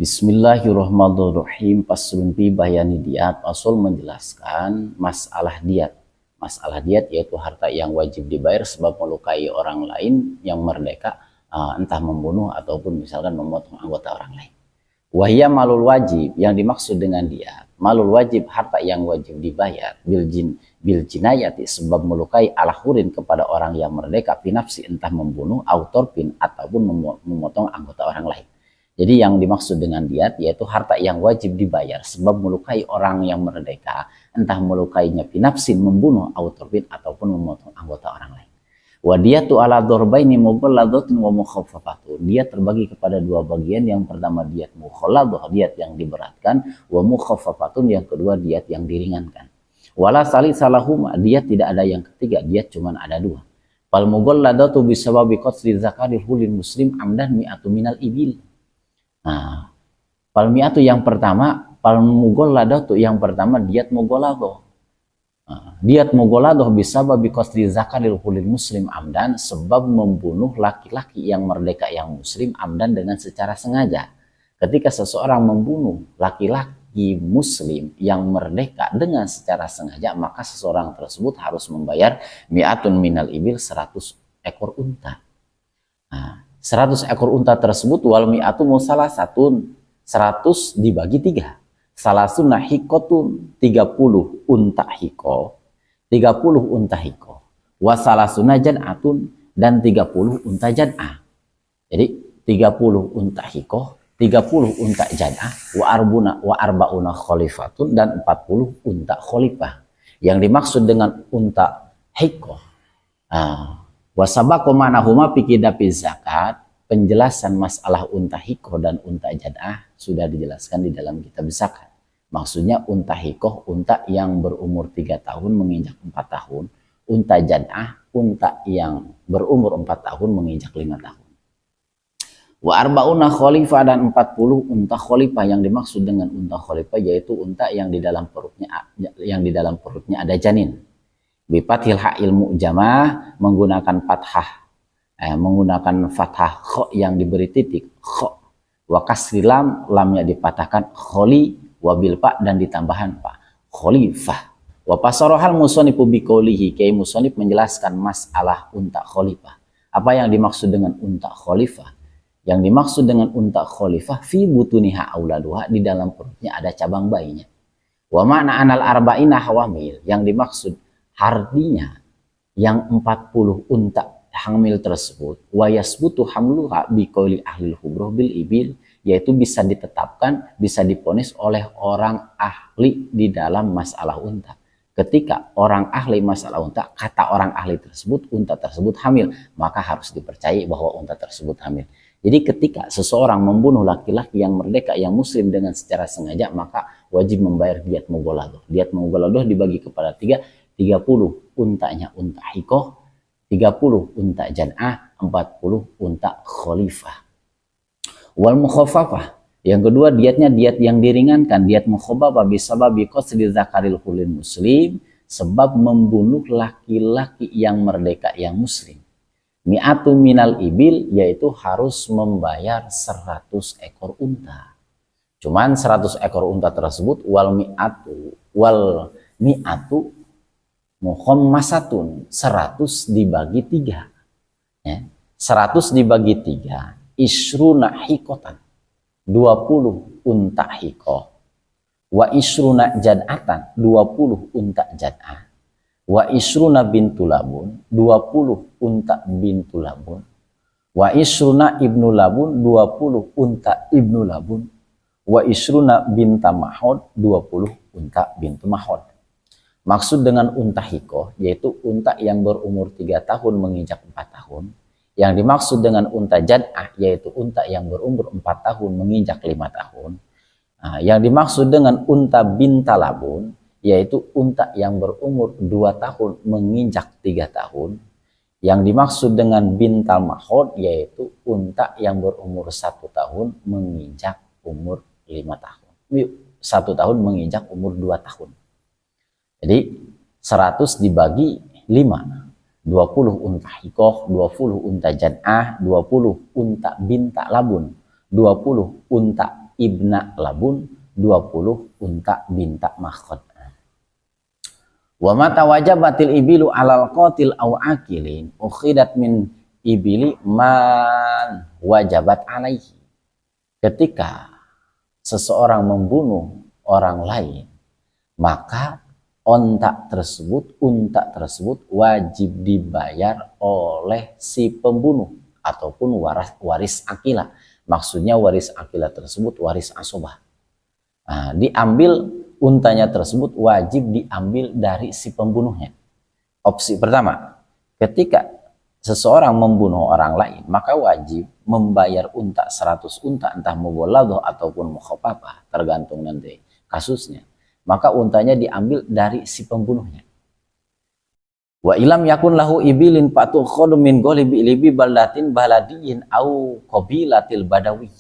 Bismillahirrahmanirrahim. Faslun fi bayani diyat. Fasul menjelaskan masalah diyat. Masalah diyat yaitu harta yang wajib dibayar sebab melukai orang lain yang merdeka, entah membunuh ataupun misalkan memotong anggota orang lain. Wahya malul wajib, yang dimaksud dengan diyat malul wajib, harta yang wajib dibayar bil jinayati, sebab melukai ala hurin kepada orang yang merdeka, pinafsi, entah membunuh, autorpin ataupun memotong anggota orang lain. Jadi yang dimaksud dengan diyat yaitu harta yang wajib dibayar sebab melukai orang yang merdeka, entah melukainya pinafsin, membunuh, autorpin ataupun memotong anggota orang lain. Wa diyatu ala dorbaini mughalladatun wa mukhaffafatun. Diyat terbagi kepada dua bagian. Yang pertama diyat mughalladah, diyat yang diberatkan, wa mukhaffafatun, yang kedua diyat yang diringankan. Wala salisalahuma, diyat tidak ada yang ketiga, diyat cuma ada dua. Fal mughalladatu bisababi qatli zakaril hulil muslim amdan mi'atu minal ibil. Nah, palmiatu yang pertama, palmugolado yang pertama diyat mugolado. Diyat mugolado bisa babi qasdi zakaril hulil muslim amdan, sebab membunuh laki-laki yang merdeka yang muslim amdan dengan secara sengaja. Ketika seseorang membunuh laki-laki muslim yang merdeka dengan secara sengaja, maka seseorang tersebut harus membayar mi'atun minal ibil, 100 ekor unta. 100 ekor unta tersebut wal mi'atu musalasatun, 100 dibagi 3. Salasuna hikotun, 30 unta hiko, 30 unta hiko. Wa salasuna jan'atun, dan 30 unta jan'ah. Jadi 30 unta hiko, 30 unta jan'ah, wa arbauna khalifatun, dan 40 unta khalifah. Yang dimaksud dengan unta hiko, wasabako manahuma pikidapi zakat. Penjelasan masalah unta hikoh dan unta jad'ah sudah dijelaskan di dalam kitab zakat. Maksudnya unta hikoh, unta yang berumur 3 tahun menginjak 4 tahun. Unta jad'ah, unta yang berumur 4 tahun menginjak 5 tahun. Wa arba'una khalifah, dan 40 unta khalifah. Yang dimaksud dengan unta khalifah yaitu unta yang di dalam perutnya ada janin. Bifathil ha'il mu'jamah, menggunakan fathah kho yang diberi titik, kho. Wa kasri lam, lamnya dipatahkan, kholi, wabil pa, dan ditambahan pa, khalifah. Wa pasarohal musonifu biqaulihi, Kiai Musonif menjelaskan masalah unta khalifah. Apa yang dimaksud dengan unta khalifah? Yang dimaksud dengan unta khalifah fi butuniha auladuha, di dalam perutnya ada cabang bayinya. Wa ma'na anal arba'ina hawamil, yang dimaksud artinya yang 40 unta hamil tersebut, wa yasbutu hamluha biqauli ahli hubrah bil ibil, yaitu bisa ditetapkan, bisa diponis oleh orang ahli di dalam masalah unta. Ketika orang ahli masalah unta, kata orang ahli tersebut unta tersebut hamil, maka harus dipercayai bahwa unta tersebut hamil. Jadi ketika seseorang membunuh laki-laki yang merdeka yang muslim dengan secara sengaja, maka wajib membayar diyat mughalladah. Diyat mughalladah dibagi kepada 3, 30 untanya unta hikoh, 30 unta jan'ah, 40 unta khalifah. Wal mukhaffafah, yang kedua diyatnya diyat yang diringankan, diyat mukhaffafah bisababi qasdi zakaril hulil muslim, sebab membunuh laki-laki yang merdeka yang muslim. Mi'atu minal ibil, yaitu harus membayar 100 ekor unta. Cuman 100 ekor unta tersebut wal mi'atu muhammasatun, 100 dibagi 3. Ya. 100 dibagi 3, isruna hikotan, 20 unta hikoh. Wa isruna jad'atan, 20 unta jad'ah. Wa isruna bintu labun, 20 unta bintu labun. Wa isruna ibnu labun, 20 unta ibnu labun. Wa isruna binta mahod, 20 unta bintu mahod. Maksud dengan unta hikoh yaitu unta yang berumur 3 tahun menginjak 4 tahun. Yang dimaksud dengan unta jad'ah yaitu unta yang berumur 4 tahun menginjak 5 tahun. Yang dimaksud dengan unta binta labun yaitu unta yang berumur 2 tahun menginjak 3 tahun. Yang dimaksud dengan bintal mahod yaitu unta yang berumur 1 tahun menginjak umur 5 tahun. 1 tahun menginjak umur 2 tahun. Jadi 100 dibagi 5, 20 unta hikoh, 20 unta jan'ah, 20 unta binta labun, 20 unta ibna labun, 20 unta binta mahkot. Wa mata wajabatil ibilu alal qatil aw akilin ukhidat min ibili man wajabat alaihi. Ketika seseorang membunuh orang lain, maka unta tersebut wajib dibayar oleh si pembunuh ataupun waris akilah. Maksudnya waris akilah tersebut waris asobah. Nah, diambil untanya tersebut wajib diambil dari si pembunuhnya. Opsi pertama, ketika seseorang membunuh orang lain, maka wajib membayar unta 100 unta, entah mughaladhah ataupun mukhafafah, tergantung nanti kasusnya. Maka untanya diambil dari si pembunuhnya. Wa ilam yakun lahu ibilin fatukhadu min ghalibi libi baldatin baladiyin au qabilatil badawi.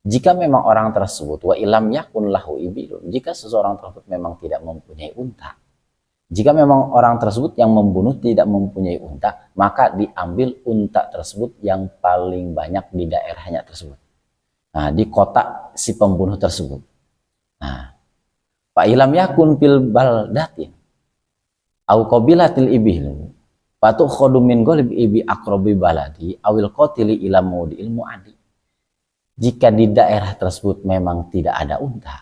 Jika memang orang tersebut wa ilam yakun lahu ibilun, jika seseorang tersebut memang tidak mempunyai unta, jika memang orang tersebut yang membunuh tidak mempunyai unta, maka diambil unta tersebut yang paling banyak di daerahnya tersebut. Nah, di kota si pembunuh tersebut. Nah, fa ilam yakun fil baldatin au qabilatil ibilu fatukhadu min ghalibi ibi aqrabi baladi awil qatili ila maudiil muadi. Jika di daerah tersebut memang tidak ada unta,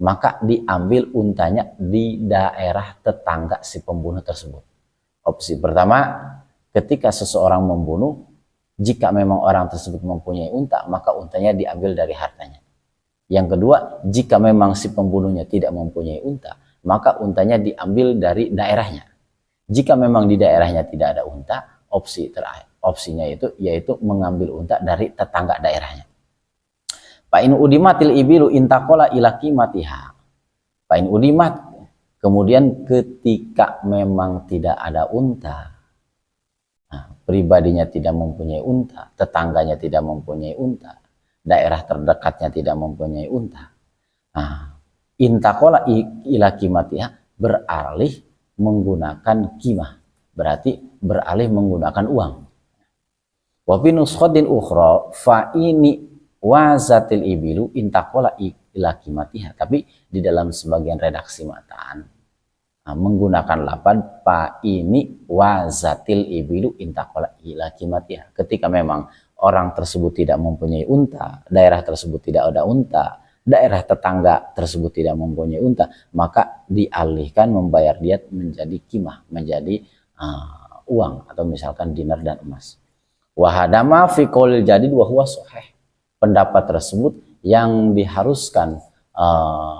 maka diambil untanya di daerah tetangga si pembunuh tersebut. Opsi pertama, ketika seseorang membunuh, jika memang orang tersebut mempunyai unta, maka untanya diambil dari hartanya. Yang kedua, jika memang si pembunuhnya tidak mempunyai unta, maka untanya diambil dari daerahnya. Jika memang di daerahnya tidak ada unta, opsinya yaitu mengambil unta dari tetangga daerahnya. Fa'in udimatil ibilu intakola ila qimatiha. Fa'in udimat, kemudian ketika memang tidak ada unta, nah, pribadinya tidak mempunyai unta, tetangganya tidak mempunyai unta, daerah terdekatnya tidak mempunyai unta. Nah, intakola ila qimatiha beralih menggunakan qimah, berarti beralih menggunakan uang. Wa fi nuskhatin ukhra fa ini wazatil ibilu intakola ila qimatiha. Tapi di dalam sebagian redaksi mataan menggunakan lapan pa ini wazatil ibilu intakola ila qimatiha. Ketika memang orang tersebut tidak mempunyai unta, daerah tersebut tidak ada unta, daerah tetangga tersebut tidak mempunyai unta, maka dialihkan membayar diat menjadi qimah, menjadi uang atau misalkan dinar dan emas. Wahadama fi qaulil jadid wa huwa sahih. Pendapat tersebut yang diharuskan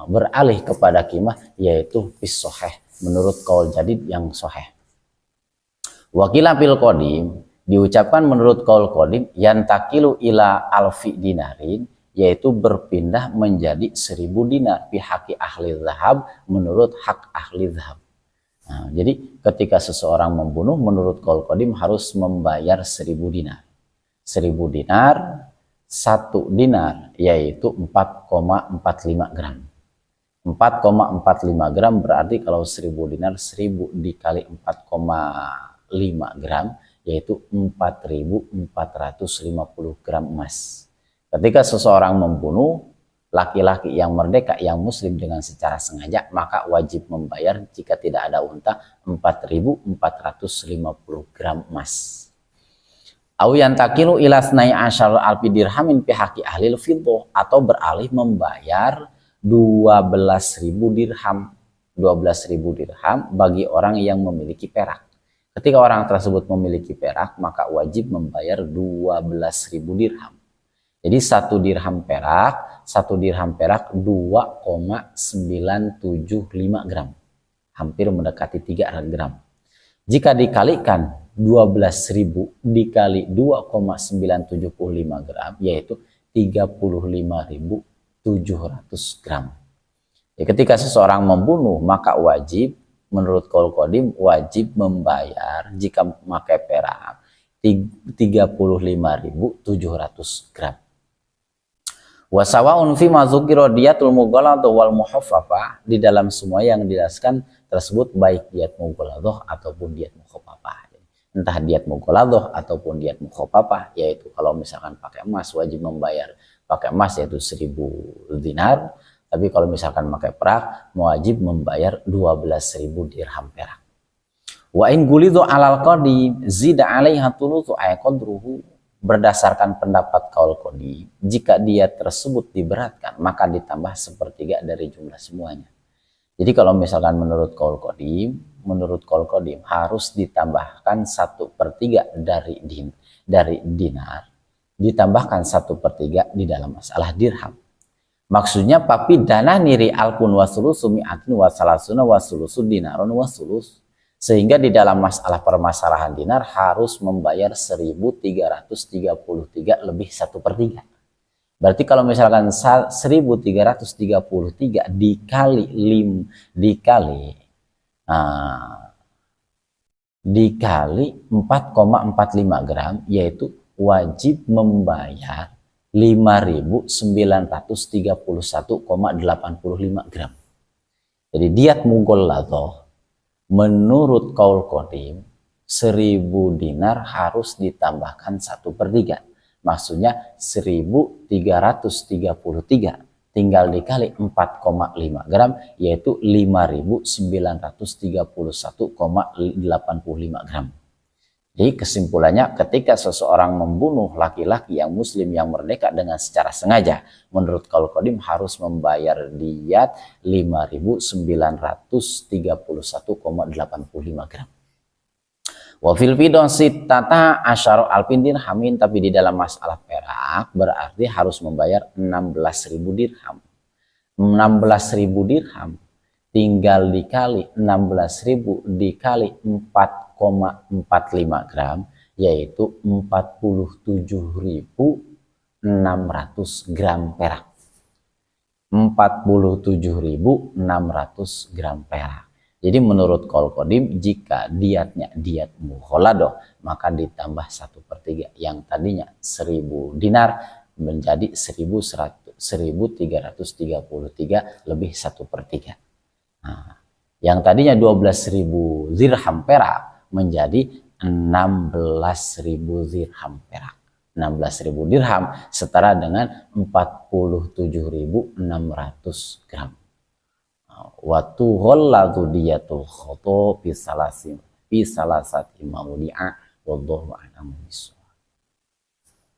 beralih kepada qimah yaitu fis sahih, menurut qaul jadid yang sahih. Wakila fil qadim, diucapkan menurut qaul qadim yantakilu ila alfi dinarin, yaitu berpindah menjadi 1000 dinar pihaki ahli zahab, menurut hak ahli zahab. Nah, jadi ketika seseorang membunuh menurut qaul qadim harus membayar 1000 dinar. 1000 dinar, 1 dinar yaitu 4,45 gram. 4,45 gram berarti kalau 1000 dinar 1000 dikali 4,5 gram yaitu 4450 gram emas. Ketika seseorang membunuh laki-laki yang merdeka yang muslim dengan secara sengaja, maka wajib membayar jika tidak ada unta 4450 gram emas. Au yantakilu ila 12 alfi dirhamin pihaki ahlil fiddah, atau beralih membayar 12.000 dirham. 12.000 dirham bagi orang yang memiliki perak. Ketika orang tersebut memiliki perak, maka wajib membayar 12.000 dirham. Jadi 1 dirham perak 2,975 gram. Hampir mendekati 3 gram. Jika dikalikan 12.000 dikali 2,975 gram yaitu 35.700 gram. Ya, ketika seseorang membunuh maka wajib menurut qaul qadim wajib membayar jika memakai perak 35.700 gram. Wa sawaun fi ma dzukira diyatul mughaladhah wal muhaffafah, di dalam semua yang dijelaskan tersebut baik diat mughaladhah ataupun diat muhaffafah. Entah diat mughaladhah ataupun diat muhaffafah, yaitu kalau misalkan pakai emas wajib membayar pakai emas yaitu 1.000 dinar, tapi kalau misalkan pakai perak wajib membayar 12.000 dirham perak. Wa in gulidu alal qadi zida alaiha thulutsu ay qadruhu, berdasarkan pendapat kaul qadi, jika dia tersebut diberatkan maka ditambah sepertiga dari jumlah semuanya. Jadi kalau misalkan menurut kaul qadim harus ditambahkan 1/3 dari dinar, ditambahkan 1/3 di dalam masalah dirham. Maksudnya papi dana niri alkun wasulusu mi'atin wasalasuna wasulusu dinarun wasulus. Sehingga di dalam masalah permasalahan dinar harus membayar 1.333 lebih 1/3. Berarti kalau misalkan 1.333 dikali 4,45 gram, yaitu wajib membayar 5.931,85 gram. Jadi diat mughalladhah menurut kaul qadim 1.000 dinar harus ditambahkan 1/3. Maksudnya 1.333 tinggal dikali 4,5 gram, yaitu 5.931,85 gram. Jadi kesimpulannya, ketika seseorang membunuh laki-laki yang muslim yang merdeka dengan secara sengaja, menurut kaul qadim harus membayar diyat 5.931,85 gram. Wa fil fidon sittata asyara alfin dirhamin, tapi di dalam masalah perak berarti harus membayar 16.000 dirham. 16.000 dirham tinggal dikali 16.000 dikali 4,45 gram, yaitu 47.600 gram perak. 47.600 gram perak. Jadi menurut kaul qadim, jika diatnya diat mughalladhah maka ditambah 1/3, yang tadinya 1.000 dinar menjadi 1.333 lebih 1/3. Nah, yang tadinya 12.000 dirham perak menjadi 16.000 dirham perak. 16.000 dirham setara dengan 47.600 gram. Wa tughalladu diyatul khata fi salasati mawdi'a wallahu a'lam.